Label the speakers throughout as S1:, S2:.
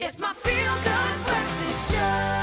S1: It's my feel-good breakfast show.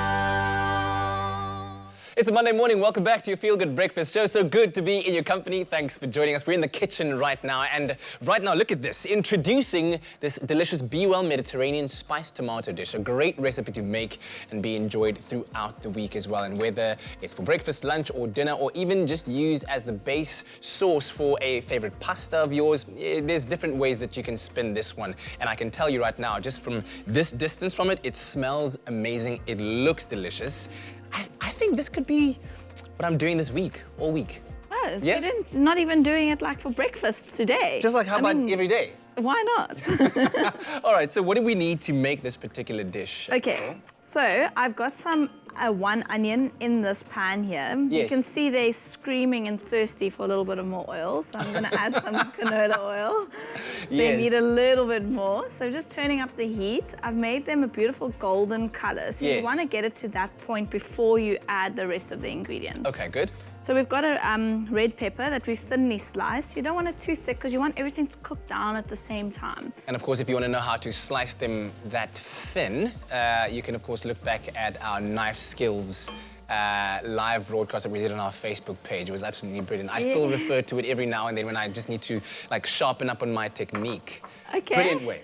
S2: It's a Monday morning. Welcome back to your Feel Good Breakfast Show. So good to be in your company. Thanks for joining us. We're in the kitchen right now. And right now, look at this. Introducing this delicious BWELL Mediterranean spiced tomato dish. A great recipe to make and be enjoyed throughout the week as well. And whether it's for breakfast, lunch, or dinner, or even just used as the base sauce for a favorite pasta of yours, there's different ways that you can spin this one. And I can tell you right now, just from this distance from it, it smells amazing. It looks delicious. I think this could be what I'm doing this week, all week.
S3: Oh, so
S2: Yeah.
S3: you're not even doing it like for breakfast today?
S2: Just like how about every day?
S3: Why not?
S2: All right, so what do we need to make this particular dish?
S3: Okay, so I've got some one onion in this pan here. You
S2: Yes.
S3: can see they're screaming and thirsty for a little bit of more oil, so I'm gonna add some canola oil. They
S2: Yes.
S3: need a little bit more, so just turning up the heat. I've made them a beautiful golden color, so
S2: Yes.
S3: you wanna get it to that point before you add the rest of the ingredients.
S2: Okay, good.
S3: So we've got a red pepper that we've thinly sliced. You don't want it too thick because you want everything to cook down at the same time.
S2: And of course, if you want to know how to slice them that thin, you can of course look back at our knife skills live broadcast that we did on our Facebook page. It was absolutely brilliant. I still refer to it every now and then when I just need to like sharpen up on my technique.
S3: Okay.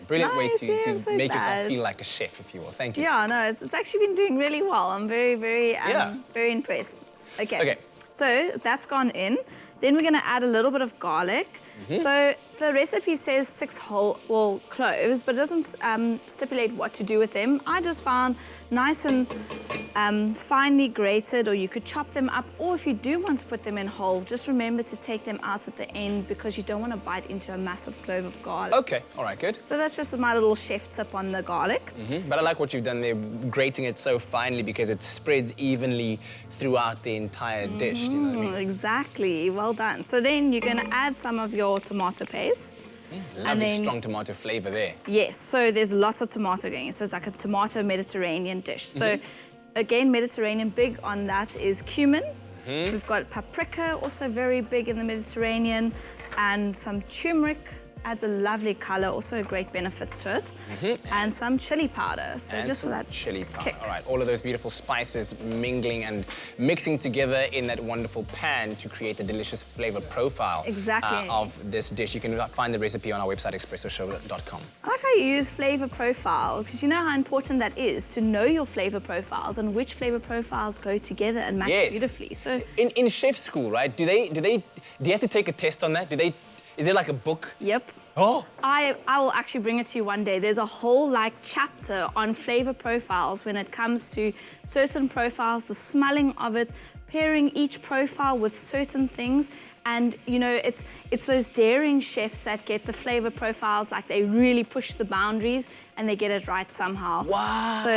S2: Brilliant way
S3: Nice,
S2: to
S3: yeah, so
S2: make yourself
S3: bad.
S2: feel like a chef, if you will. Thank you.
S3: Yeah, no, it's actually been doing really well. I'm very, very impressed. Okay.
S2: Okay.
S3: So that's gone in. Then we're going to add a little bit of garlic. So the recipe says 6 whole cloves, but it doesn't stipulate what to do with them. I just found nice and finely grated, or you could chop them up, or if you do want to put them in whole, just remember to take them out at the end because you don't want to bite into a massive clove of garlic.
S2: Okay, all right, good.
S3: So that's just my little chef tip on the garlic.
S2: But I like what you've done there, grating it so finely because it spreads evenly throughout the entire dish. Do you know what I mean?
S3: Exactly, well done. So then you're going to add some of your tomato paste.
S2: Lovely strong tomato flavor there.
S3: Yes, so there's lots of tomato going in. So it's like a tomato Mediterranean dish. So again, Mediterranean, big on that is cumin. We've got paprika, also very big in the Mediterranean, and some turmeric. Adds a lovely color, also great benefits to it, and some chili powder. So
S2: And
S3: just for
S2: some
S3: that
S2: chili powder.
S3: kick.
S2: All right, all of those beautiful spices mingling and mixing together in that wonderful pan to create the delicious flavor profile
S3: Exactly.
S2: of this dish. You can find the recipe on our website, expressoshow.com.
S3: I like how you use flavor profile, because you know how important that is to know your flavor profiles and which flavor profiles go together and match
S2: Yes.
S3: beautifully. So
S2: In chef school, right? Do you have to take a test on that? Is there like a book?
S3: yep.
S2: Oh.
S3: I will actually bring it to you one day. There's a whole chapter on flavor profiles when it comes to certain profiles, the smelling of it, pairing each profile with certain things. And you know, it's those daring chefs that get the flavor profiles, like they really push the boundaries and they get it right somehow.
S2: Wow.
S3: So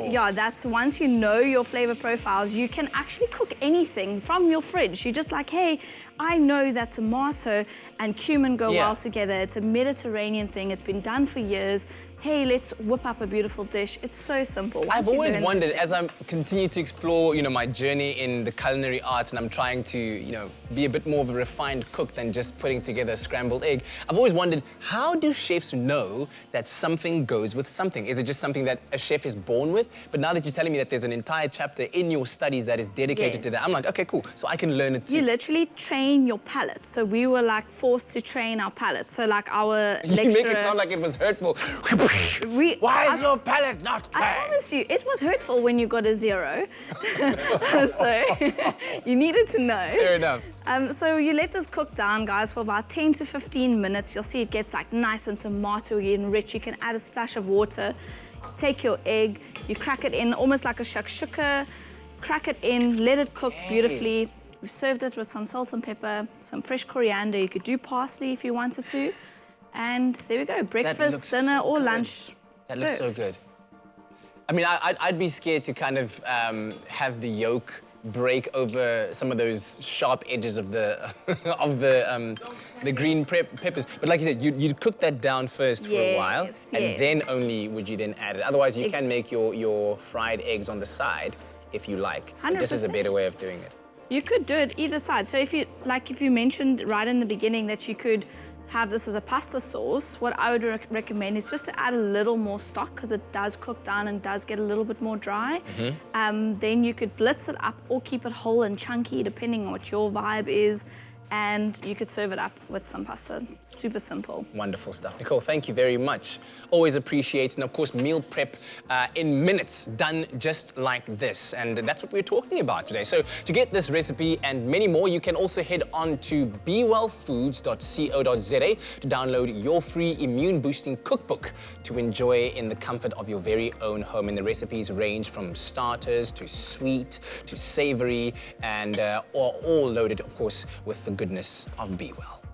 S3: yeah, that's once you know your flavor profiles, you can actually cook anything from your fridge. You're just like, hey, I know that tomato and cumin go well together. It's a Mediterranean thing. It's been done for years. Hey, let's whip up a beautiful dish. It's so simple.
S2: I've always wondered, as I continue to explore, my journey in the culinary arts, and I'm trying to, be a bit more of a refined cook than just putting together a scrambled egg. I've always wondered, how do chefs know that something goes with something? Is it just something that a chef is born with? But now that you're telling me that there's an entire chapter in your studies that is dedicated to that, I'm like, okay, cool. So I can learn it too.
S3: You literally train your palate. So we were forced to train our palate. So our lecturer...
S2: You make it sound like it was hurtful. Why is your palate not
S3: I
S2: bang?
S3: promise you, it was hurtful when you got a 0. So you needed to know.
S2: Fair enough.
S3: So you let this cook down, guys, for about 10 to 15 minutes. You'll see it gets nice and tomatoey and rich. You can add a splash of water. Take your egg, you crack it in almost like a shakshuka. Crack it in, let it cook beautifully. We've served it with some salt and pepper, some fresh coriander. You could do parsley if you wanted to. And there we go, breakfast, dinner, or lunch.
S2: That looks so good. I mean, I'd be scared to kind of have the yolk break over some of those sharp edges of the the green peppers. But like you said, you'd cook that down first for a while, and then only would you then add it. Otherwise, you can make your fried eggs on the side if you like. But this is a better way of doing it.
S3: You could do it either side. So if you mentioned right in the beginning that you could have this as a pasta sauce, what I would recommend is just to add a little more stock because it does cook down and does get a little bit more dry. Then you could blitz it up or keep it whole and chunky depending on what your vibe is. And you could serve it up with some pasta. Super simple.
S2: Wonderful stuff. Nicole, thank you very much. Always appreciate, and of course, meal prep in minutes, done just like this. And that's what we're talking about today. So to get this recipe and many more, you can also head on to bewellfoods.co.za to download your free immune-boosting cookbook to enjoy in the comfort of your very own home. And the recipes range from starters to sweet to savory and are all loaded, of course, with the goodness of BWELL.